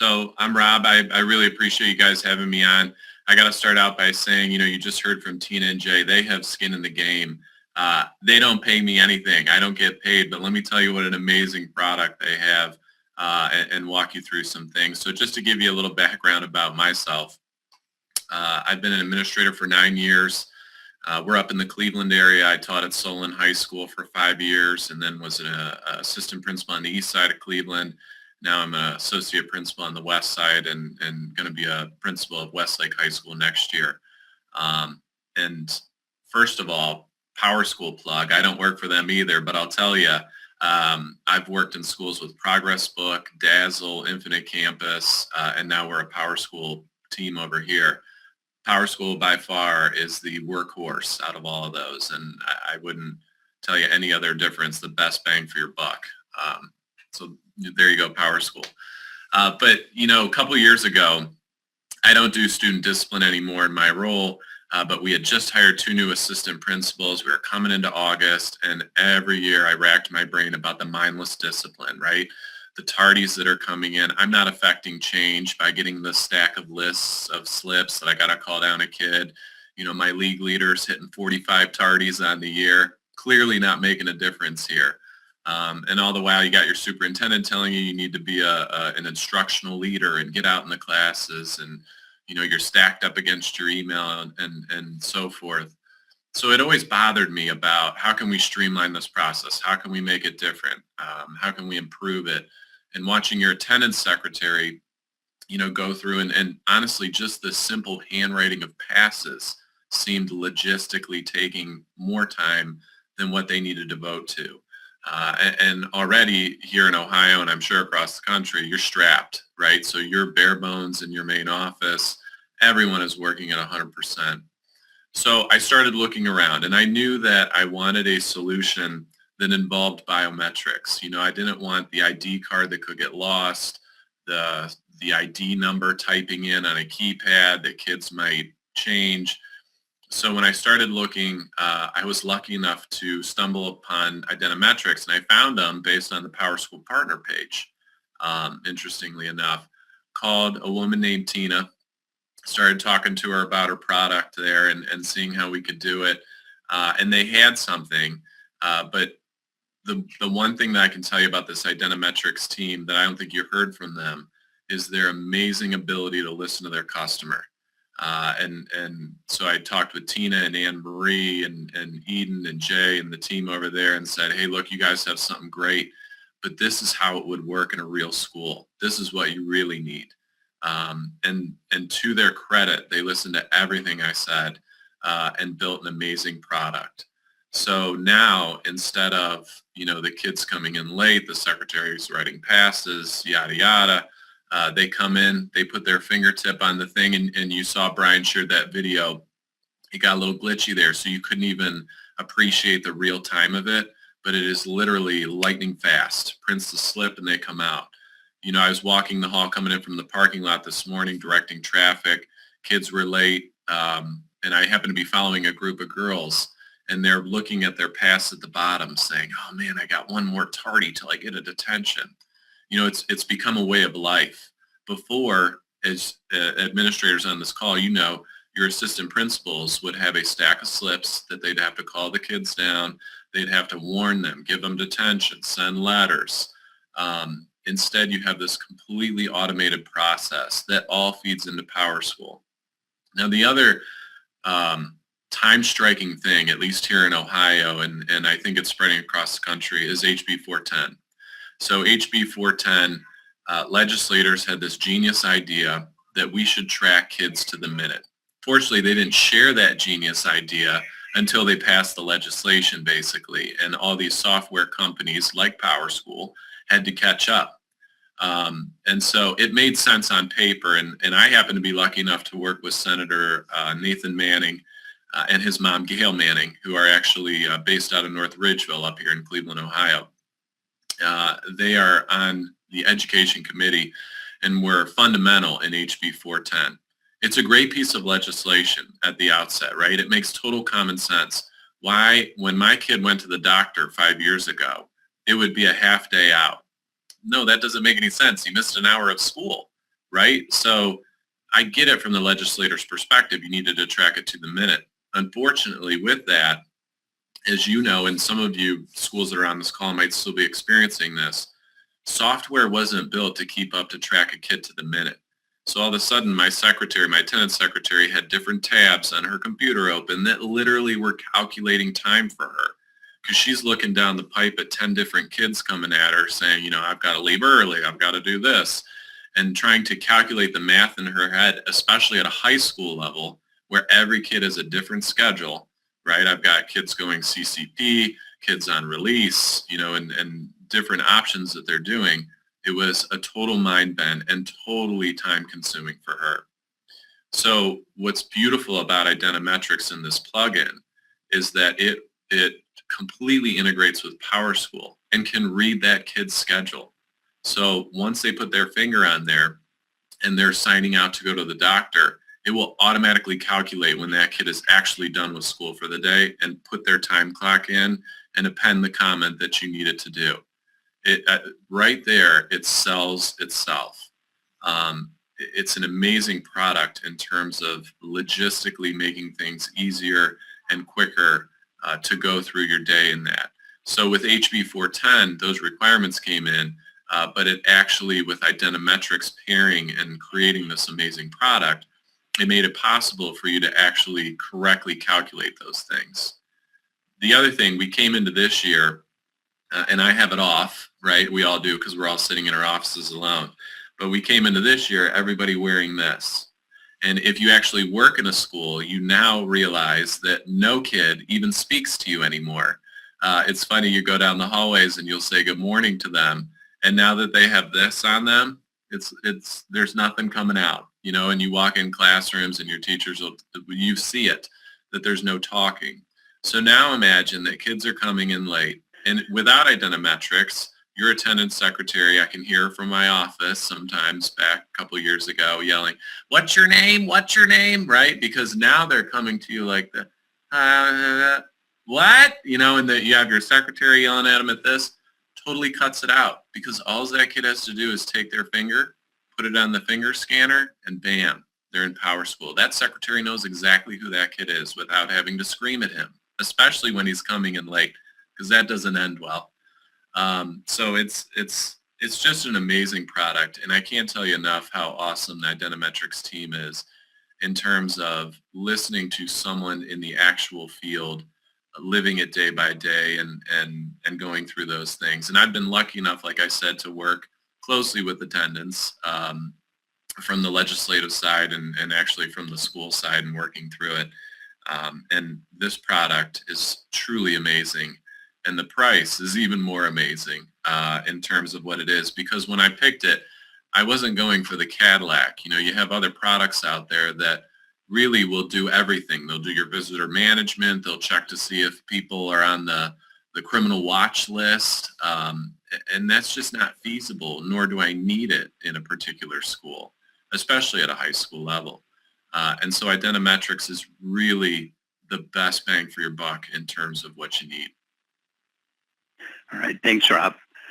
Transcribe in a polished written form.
So I'm Rob. I really appreciate you guys having me on. I got to start out by saying, you just heard from Tina and Jay. They have skin in the game. They don't pay me anything. I don't get paid, but let me tell you what an amazing product they have and walk you through some things. So just to give you a little background about myself, I've been an administrator for 9 years. We're up in the Cleveland area. I taught at Solon High School for 5 years and then was an assistant principal on the east side of Cleveland. Now I'm an associate principal on the west side and going to be a principal of Westlake High School next year. And first of all, PowerSchool plug. I don't work for them either, but I'll tell you, I've worked in schools with Progress Book, Dazzle, Infinite Campus, and now we're a PowerSchool team over here. PowerSchool by far is the workhorse out of all of those, and I wouldn't tell you any other difference, the best bang for your buck. So there you go, PowerSchool. But, a couple years ago, I don't do student discipline anymore in my role, but we had just hired 2 new assistant principals. We were coming into August, and every year I racked my brain about the mindless discipline, right? The tardies that are coming in. I'm not affecting change by getting the stack of lists of slips that I got to call down a kid. My league leader's hitting 45 tardies on the year. Clearly not making a difference here. And all the while you got your superintendent telling you need to be an instructional leader and get out in the classes, and you're stacked up against your email and so forth. So it always bothered me about how can we streamline this process? How can we make it different? How can we improve it? And watching your attendance secretary, go through and honestly just the simple handwriting of passes seemed logistically taking more time than what they needed to devote to. And already here in Ohio, and I'm sure across the country, you're strapped, right? So you're bare bones in your main office. Everyone is working at 100%. So I started looking around, and I knew that I wanted a solution that involved biometrics. I didn't want the ID card that could get lost, the ID number typing in on a keypad that kids might change. So when I started looking, I was lucky enough to stumble upon identiMetrics, and I found them based on the PowerSchool partner page, interestingly enough. Called a woman named Tina, started talking to her about her product there and seeing how we could do it. And they had something, but the one thing that I can tell you about this identiMetrics team that I don't think you heard from them is their amazing ability to listen to their customer. And so I talked with Tina and Anne Marie and Eden and Jay and the team over there and said, hey, look, you guys have something great, but this is how it would work in a real school. This is what you really need. And to their credit, they listened to everything I said and built an amazing product. So now, instead of, the kids coming in late, the secretary's writing passes, yada, yada, they come in, they put their fingertip on the thing, and you saw Brian shared that video. It got a little glitchy there, so you couldn't even appreciate the real time of it, but it is literally lightning fast. Prints the slip and they come out. I was walking the hall coming in from the parking lot this morning, directing traffic. Kids were late, and I happened to be following a group of girls, and they're looking at their pass at the bottom saying, oh man, I got one more tardy till I get a detention. It's become a way of life. Before, as administrators on this call, your assistant principals would have a stack of slips that they'd have to call the kids down. They'd have to warn them, give them detention, send letters. Instead, you have this completely automated process that all feeds into PowerSchool. Now, the other time-striking thing, at least here in Ohio, and I think it's spreading across the country, is HB 410. So HB 410, legislators had this genius idea that we should track kids to the minute. Fortunately, they didn't share that genius idea until they passed the legislation, basically, and all these software companies like PowerSchool had to catch up. And so it made sense on paper, and I happen to be lucky enough to work with Senator Nathan Manning and his mom, Gail Manning, who are actually based out of North Ridgeville up here in Cleveland, Ohio. They are on the education committee and were fundamental in HB 410. It's a great piece of legislation at the outset, right? It makes total common sense. Why, when my kid went to the doctor 5 years ago, it would be a half day out. No, that doesn't make any sense. He missed an hour of school. right? So I get it from the legislator's perspective. You needed to track it to the minute. Unfortunately, with that, as you know, and some of you schools that are on this call might still be experiencing this, software wasn't built to keep up to track a kid to the minute. So all of a sudden, my attendance secretary had different tabs on her computer open that literally were calculating time for her, because she's looking down the pipe at 10 different kids coming at her saying, you know, I've got to leave early, I've got to do this, and trying to calculate the math in her head, especially at a high school level where every kid has a different schedule, right? I've got kids going CCP, kids on release, you know, and different options that they're doing. It was a total mind bend and totally time consuming for her. So what's beautiful about identiMetrics in this plugin is that it completely integrates with PowerSchool and can read that kid's schedule. So once they put their finger on there and they're signing out to go to the doctor, it will automatically calculate when that kid is actually done with school for the day and put their time clock in and append the comment that you need it to do. Right there, it sells itself. It's an amazing product in terms of logistically making things easier and quicker to go through your day in that. So with HB 410, those requirements came in, but it actually, with identiMetrics pairing and creating this amazing product, it made it possible for you to actually correctly calculate those things. The other thing, we came into this year, and I have it off, right? We all do, because we're all sitting in our offices alone. But we came into this year, everybody wearing this. And if you actually work in a school, you now realize that no kid even speaks to you anymore. It's funny, you go down the hallways and you'll say good morning to them. And now that they have this on them, there's nothing coming out, you know, and you walk in classrooms and your teachers you see it, that there's no talking. So now imagine that kids are coming in late, and without identiMetrics, your attendance secretary, I can hear from my office sometimes back a couple years ago yelling, what's your name? What's your name? Right? Because now they're coming to you like what? You know, and you have your secretary yelling at them at this. Totally cuts it out, because all that kid has to do is take their finger, put it on the finger scanner, and bam, they're in PowerSchool. That secretary knows exactly who that kid is without having to scream at him, especially when he's coming in late, because that doesn't end well. So it's just an amazing product, and I can't tell you enough how awesome the identiMetrics team is in terms of listening to someone in the actual field, living it day by day and going through those things. And I've been lucky enough, like I said, to work closely with attendance from the legislative side and actually from the school side and working through it. And this product is truly amazing. And the price is even more amazing in terms of what it is, because when I picked it, I wasn't going for the Cadillac. You know, you have other products out there that really will do everything. They'll do your visitor management. They'll check to see if people are on the criminal watch list. And that's just not feasible, nor do I need it in a particular school, especially at a high school level. And so identiMetrics is really the best bang for your buck in terms of what you need. All right. Thanks, Rob.